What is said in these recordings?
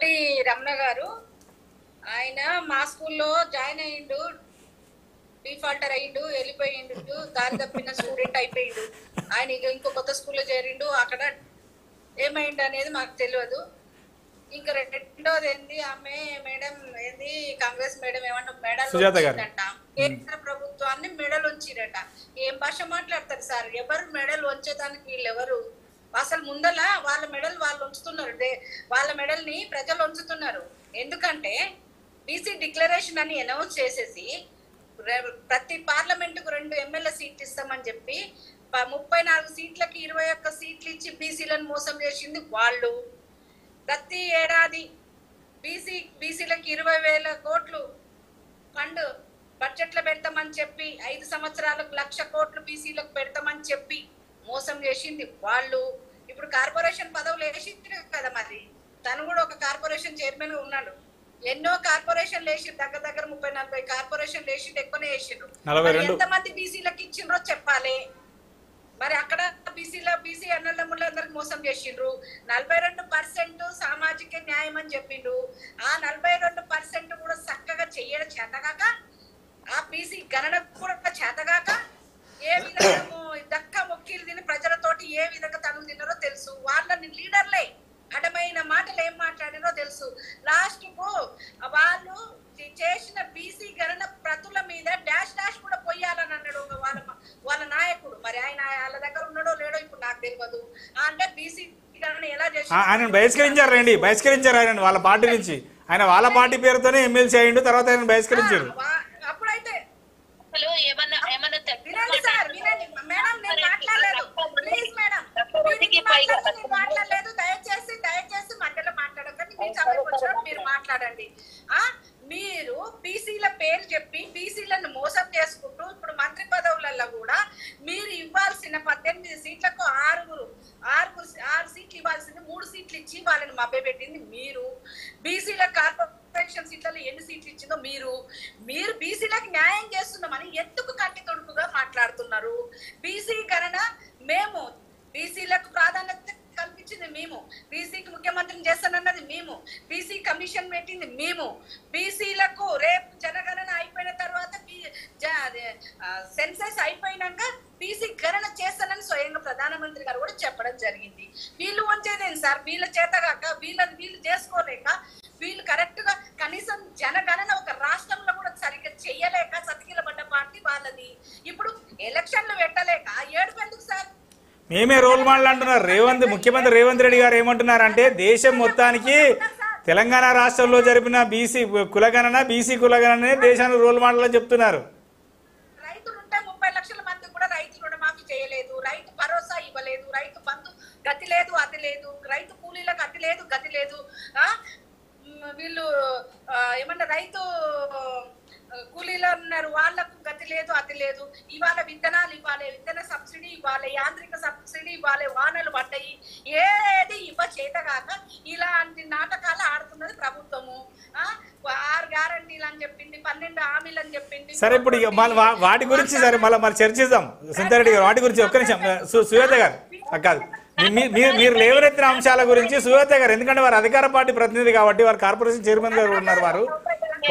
బట్టి రమణ గారు ఆయన మా స్కూల్లో జాయిన్ అయ్యిండు, డిఫాల్టర్ అయ్యిండు, వెళ్ళిపోయిండు, దారి తప్పిన స్టూడెంట్ అయిపోయిండు. ఆయన ఇంకో కొత్త స్కూల్లో చేరిండు, అక్కడ ఏమైండు అనేది మాకు తెలియదు. ఇంకా రెండోది ఏంది, ఆమె మేడం ఏంది కాంగ్రెస్ మేడం ఏమన్నా మెడల్ వచ్చిందంట, కేంద్ర ప్రభుత్వాన్ని మెడల్ ఉంచిరట. ఏం భాష మాట్లాడతారు సార్? ఎవరు మెడల్ వచ్చేదానికి వీళ్ళు ఎవరు? అసలు ముందల వాళ్ళ మెడల్ వాళ్ళు ఉంచుతున్నారు, వాళ్ళ మెడల్ ని ప్రజలు ఉంచుతున్నారు. ఎందుకంటే బీసీ డిక్లరేషన్ అని అనౌన్స్ చేసేసి ప్రతి పార్లమెంటుకు 2 ఎమ్మెల్యే సీట్లు ఇస్తామని చెప్పి 34 సీట్లకి 21 సీట్లు ఇచ్చి బీసీలను మోసం చేసింది వాళ్ళు. ప్రతి ఏడాది బీసీలకి 20,000 కోట్లు ఫండ్ బడ్జెట్లో పెడతామని చెప్పి 5 సంవత్సరాలకు 1,00,000 కోట్లు బీసీలకు పెడతామని చెప్పి మోసం చేసింది వాళ్ళు. ఇప్పుడు కార్పొరేషన్ పదవులు వేసింది కదా, మరి తను కూడా ఒక కార్పొరేషన్ చైర్మన్ గా ఉన్నాడు. ఎన్నో కార్పొరేషన్లు వేసి దగ్గర 30-40 కార్పొరేషన్లు వేసి ఎక్కువనే వేసిండ్రు. ఎంతమంది బీసీలకు ఇచ్చిండ్రో చెప్పాలి. మరి అక్కడ బీసీ అన్నదమ్ములందరికి మోసం చేసిండ్రు. 42% సామాజిక న్యాయం అని చెప్పిండ్రు. ఆ 42% కూడా చక్కగా చెయ్యడం చేతగాక, ఆ బీసీ గణన కూడా చేతగాక, ఏ విధంగా దక్క మొక్కీలు తిని ప్రజలతోటి ఏ విధంగా తనులు తిన్నారో తెలుసు. వాళ్ళని లీడర్లే అడమైన మాటలు ఏం మాట్లాడినో తెలుసు. లాస్ట్ కు వాళ్ళు చేసిన బీసీ గణన ప్రతుల మీద డాష్ కూడా పొయ్యాలని అన్నాడు వాళ్ళ నాయకుడు. మరి ఆయన వాళ్ళ దగ్గర ఉన్నాడో లేడో ఇప్పుడు నాకు తెలియదు. అంటే బీసీ గణన ఎలా చేసి ఆయన బహిష్కరించారు ఆయన వాళ్ళ పార్టీ నుంచి. ఆయన వాళ్ళ పార్టీ పేరుతోనే ఎమ్మెల్సీ అయ్యిండు, తర్వాత ఆయన బహిష్కరించారు. అప్పుడైతే వినండి సార్, వినండి మేడం, నేను మాట్లాడలేదు. ప్లీజ్ మేడం, మాట్లాడలేదు. దయచేసి మధ్యలో మాట్లాడకండి. మీ సమయం వచ్చినప్పుడు మీరు మాట్లాడండి. మీరు బీసీల పేరు చెప్పి బీసీలను మోసం చేసుకుంటూ ఇప్పుడు మంత్రి పదవులలో కూడా మీరు ఇవ్వాల్సిన 18 సీట్లకు 6 సీట్లు ఇవ్వాల్సింది 3 సీట్లు ఇచ్చి వాళ్ళని మభ్యపెట్టింది మీరు. బీసీల కార్పొరేషన్ సీట్లలో ఎన్ని సీట్లు ఇచ్చిందో మీరు బీసీలకు న్యాయం చేస్తున్నామని ఎందుకు కంటి తొడుపుగా మాట్లాడుతున్నారు? బీసీ గణన మేము, బీసీలకు ప్రాధాన్యత కల్పించింది మేము, బీసీకి ముఖ్యమంత్రిని చేస్తానన్నది మేము, బీసీ కమిషన్ పెట్టింది మేము. బీసీలకు రేపు జనగణన అయిపోయిన తర్వాత సెన్సస్ అయిపోయినాక బీసీ గణన చేస్తానని స్వయంగా ప్రధానమంత్రి గారు కూడా చెప్పడం జరిగింది. వీళ్ళు వంచేదేం సార్? వీళ్ళ చేతగాక వీళ్ళు చేసుకోలేక వీళ్ళు కరెక్ట్ గా కనీసం జనగణన ఒక రాష్ట్రంలో కూడా సరిగ్గా చెయ్యలేక సతికిలబడ్డ పార్టీ వాళ్ళది. ఇప్పుడు ఎలక్షన్లు పెట్టలేక ఏడుపు ఎందుకు సార్? మేమే రోల్ మోడల్ అంటున్నారు ముఖ్యమంత్రి రేవంత్ రెడ్డి గారు. ఏమంటున్నారంటే దేశం మొత్తానికి తెలంగాణ రాష్ట్రంలో జరిపిన బీసీ కులగణనే దేశానికి రోల్ మోడల్ అని చెప్తున్నారు. రైతులుంటే 30 లక్షల మంది కూడా రైతు రుణమాఫీ చేయలేదు, రైతు భరోసా ఇవ్వలేదు, రైతు బంధు గతి లేదు అతి లేదు, రైతు కూలీలకు అతి లేదు గతి లేదు. వీళ్ళు ఏమన్నా రైతు కూలీలో ఉన్నారు, వాళ్లకు గతి లేదు అతి లేదు. ఇవాళ విత్తనాలు ఇవ్వాలి, విత్తన సబ్సిడీ ఇవ్వాలి, యాంత్రిక సబ్సిడీ ఇవ్వాలి, వానలు పడ్డాయి, ఏది ఇవ్వ చేతగాక ఇలాంటి నాటకాలు ఆడుతున్నది ప్రభుత్వము. 6 గ్యారంటీలు అని చెప్పింది, 12 హామీలు అని చెప్పింది. సరే, ఇప్పుడు వాటి గురించి సరే మళ్ళీ చర్చిద్దాం. సుందరెడ్డి గారు వాటి గురించి ఒక్క నిమిషం. సువేత గారు కాదు, మీరు లేవనెత్తిన అంశాల గురించి సువేత గారు, ఎందుకంటే వారు అధికార పార్టీ ప్రతినిధి కాబట్టి వారు కార్పొరేషన్ చైర్మన్ గారు ఉన్నారు,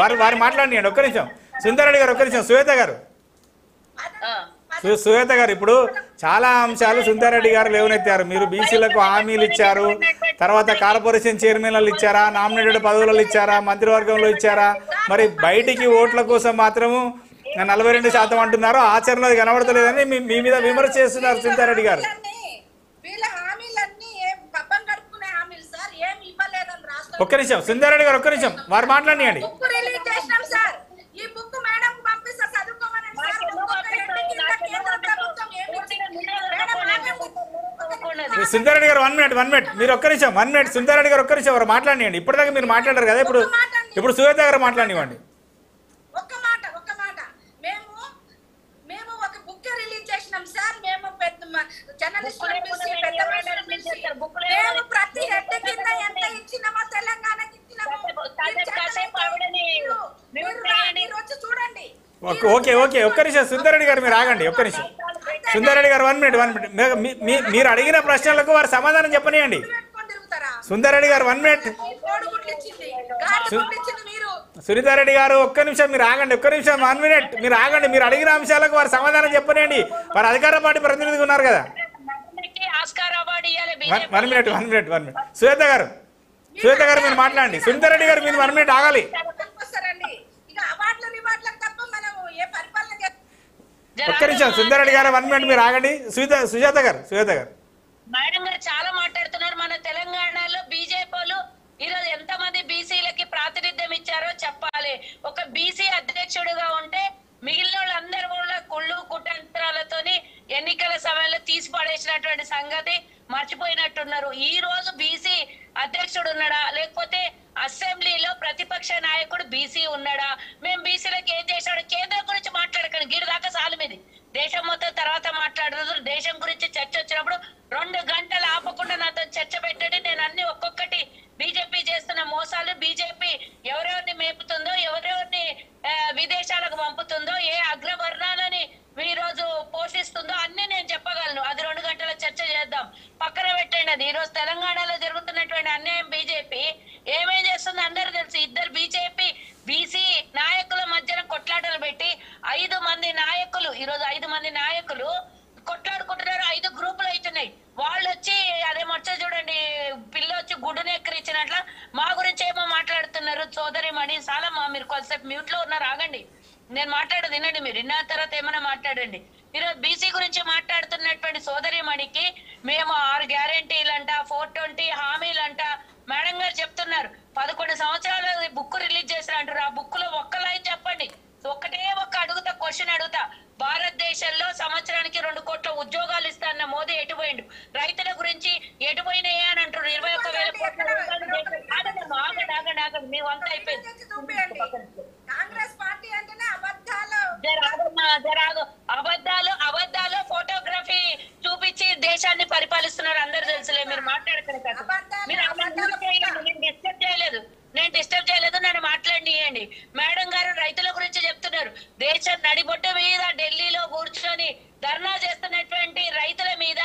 వారు మాట్లాడియండి. ఒక్క నిమిషం సుందరెడ్డి గారు, ఒక్క నిమిషం సువేత గారు ఇప్పుడు చాలా అంశాలు సుందరెడ్డి గారు లేవనెత్తారు. మీరు బీసీలకు హామీలు ఇచ్చారు, తర్వాత కార్పొరేషన్ చైర్మన్లు ఇచ్చారా, నామినేటెడ్ పదవులలో ఇచ్చారా, మంత్రివర్గంలో ఇచ్చారా? మరి బయటికి ఓట్ల కోసం మాత్రము 42% అంటున్నారు, ఆచరణలో అది కనబడతలేదని మీ మీద విమర్శ చేస్తున్నారు సుందరెడ్డి గారు. ఒక్క నిమిషం సుందరెడ్డి గారు, ఒక్క నిమిషం వారు మాట్లాడియండి. సుందరెడ్డి గారు 1 మినిట్ మీరు ఒక్క నిమిషం 1 మినిట్ సుందరెడ్డి గారు ఒక్క నిమిషం వారు మాట్లాడియండి. ఇప్పటిదాకా మీరు మాట్లాడారు కదా, ఇప్పుడు సువేత గారు మాట్లాడివ్వండి. ఓకే ఒక్క నిమిషం సుందరెడ్డి గారు మీరు ఆగండి. ఒక్క నిమిషం సుందరెడ్డి గారు 1 మినిట్ మీరు అడిగిన ప్రశ్నలకు వారు సమాధానం చెప్పనియండి. సుందరెడ్డి గారు 1 మినిట్ కోడిగుడ్లు ఇచ్చింది, గాడిద గుడ్లు ఇచ్చింది మీరు. సునీతారెడ్డి గారు ఒక్క నిమిషం మీరు ఆగండి, ఒక్క నిమిషం, 1 మినిట్ మీరు ఆగండి. మీరు అడిగిన అంశాలకు వారు సమాధానం చెప్పనండి. వారు అధికార పార్టీ ప్రతినిధిగా ఉన్నారు కదా. ఆస్కార్ అవార్డు ఇవ్వాలి. 1 మినిట్. శ్వేత గారు మీరు మాట్లాడండి. సునీతారెడ్డి గారు మీరు 1 మినిట్ ఆగాలి. వస్తారండి ఇక అవార్డులు రివార్డులకు తప్ప మనం ఏ పరిపాలన ఒక్క నిమిషం సునీతారెడ్డి గారు 1 మినిట్ మీరు ఆగండి. సుజాత గారు మేడం గారు చాలా మాట్లాడుతున్నారు. మన తెలంగాణలో బీజేపీలు ఈరోజు ఎంతమంది బీసీలకి ప్రాతినిధ్యం ఇచ్చారో చెప్పాలి. ఒక బీసీ అధ్యక్షుడిగా ఉంటే మిగిలిన వాళ్ళందరూ కూడా కుళ్ళు కుతంత్రాలతోని ఎన్నికల సమయంలో తీసి పడేసినటువంటి సంగతి మర్చిపోయినట్టున్నారు. ఈ రోజు బీసీ అధ్యక్షుడు ఉన్నాడా, లేకపోతే అసెంబ్లీలో ప్రతిపక్ష నాయకుడు బీసీ ఉన్నాడా? మేము బీసీలకు ఏం చేశాడు? కేంద్రం గురించి మాట్లాడకండి, గిడి దాకా సాలు మీది. దేశం మొత్తం తర్వాత మాట్లాడుతున్నారు. దేశం గురించి చర్చ వచ్చినప్పుడు 2 గంటలు ఆపకుండా నాతో చర్చ పెట్టండి. నేను అన్ని ఒక్కొక్కటి బీజేపీ చేస్తున్న మోసాలు, బీజేపీ ఎవరెవరిని మేపుతుందో, ఎవరెవరిని విదేశాలకు పంపుతుందో, ఏ అగ్రవర్ణాలని ఈ రోజు పోషిస్తుందో అన్ని నేను చెప్పగలను. అది 2 గంటల చర్చ చేద్దాం, పక్కన పెట్టండి. అది ఈ రోజు తెలంగాణలో జరుగుతున్నటువంటి అన్యాయం బీజేపీ ఏమేం చేస్తుందో అందరూ తెలుసు. ఇద్దరు బీసీ నాయకుల మధ్యన కొట్లాటలు పెట్టి 5 మంది నాయకులు, ఈ రోజు 5 మంది నాయకులు కొట్లాడుకుంటున్నారు. 5 గ్రూపులు అవుతున్నాయి. వాళ్ళు వచ్చి అదే మచ్చ చూడండి, పిల్ల వచ్చి గుడ్డును ఎక్కిరించినట్ల మా గురించి ఏమో మాట్లాడుతున్నారు. సోదరి మణి సాలమ్మ మీరు కొంతసేపు మ్యూట్ లో ఉన్నారు, ఆగండి. నేను మాట్లాడేది వినండి, మీరు విన్న తర్వాత ఏమైనా మాట్లాడండి. ఈరోజు బీసీ గురించి మాట్లాడుతున్నటువంటి సోదరి మణికి మేము 6 గ్యారెంటీలంట, 420 హామీలంట మేడం గారు చెప్తున్నారు. 11 సంవత్సరాలు బుక్ రిలీజ్ చేశారు అంటారు. ఆ బుక్ లో ఒక్క లైన్ చెప్పండి. ఒక్కటే ఒక్క క్వశ్చన్ అడుగుతా. భారతదేశంలో సంవత్సరానికి 2 కోట్ల ఉద్యోగాలు ఇస్తాన్న మోదీ ఎటుపోయిండు? రైతుల గురించి ఎటుపోయినాయా అని అంటారు. 21,000 కోట్ల ఆగండి మీ వంత అయిపోయింది. కాంగ్రెస్ పార్టీ అంటేనే అబద్ధాలు ఫోటోగ్రఫీ చూపించి దేశాన్ని పరిపాలిస్తున్నారు. అందరు తెలుసులే, మీరు మాట్లాడతారు కదా. నేను డిస్టర్బ్ చేయలేదు, నన్ను మాట్లాడియండి. మేడం గారు రైతుల గురించి చెప్తున్నారు. దేశం నడిబొట్ట మీద ఢిల్లీలో కూర్చొని ధర్నా చేస్తున్నటువంటి రైతుల మీద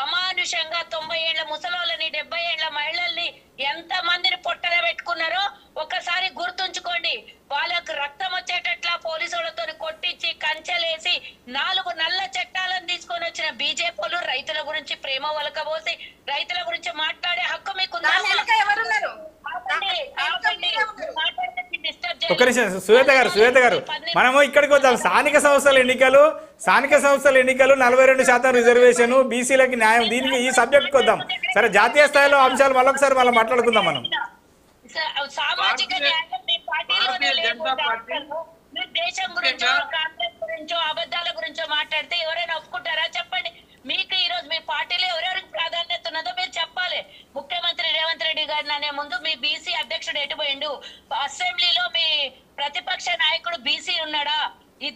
అమానుషంగా 90 ఏళ్ల ముసలోళ్ళని, 70 ఏళ్ల మహిళల్ని ఎంత మందిని పొట్టన పెట్టుకున్నారో ఒకసారి గుర్తుంచుకోండి. వాళ్ళకు రక్తం వచ్చేటట్లా పోలీసులతో కొట్టించి కంచెలేసి 4 నల్ల చట్టాలను తీసుకొని వచ్చిన బీజేపీలు రైతుల గురించి ప్రేమ వలకబోసి రైతుల గురించి మాట్లాడే హక్కు మీకు ఒక్క నిమిషం శ్వేత గారు మనము ఇక్కడికి వద్దాం. స్థానిక సంస్థల ఎన్నికలు 42% రిజర్వేషన్, బీసీలకి న్యాయం, దీనికి ఈ సబ్జెక్ట్కి వద్దాం. సరే, జాతీయ స్థాయిలో అంశాలు మళ్ళొకసారి మళ్ళీ మాట్లాడుకుందాం మనం. సామాజిక న్యాయం మీ పార్టీలోనే లేదు. మీరు దేశం గురించో కాంగ్రెస్ గురించో అబద్ధాల గురించో మాట్లాడితే ఎవరైనా ఒప్పుకుంటారా? చెప్పండి. మీకు ఈ రోజు మీ పార్టీలో ఎవరెవరికి ప్రాధాన్యత ఉన్నదో మీరు చెప్పాలి. ముఖ్యమంత్రి రేవంత్ రెడ్డి గారిని అనే ముందు మీ బీసీ అధ్యక్షుడు ఎటుపోయిండు? అసెంబ్లీలో మీ ప్రతిపక్ష నాయకుడు బీసీ ఉన్నాడా?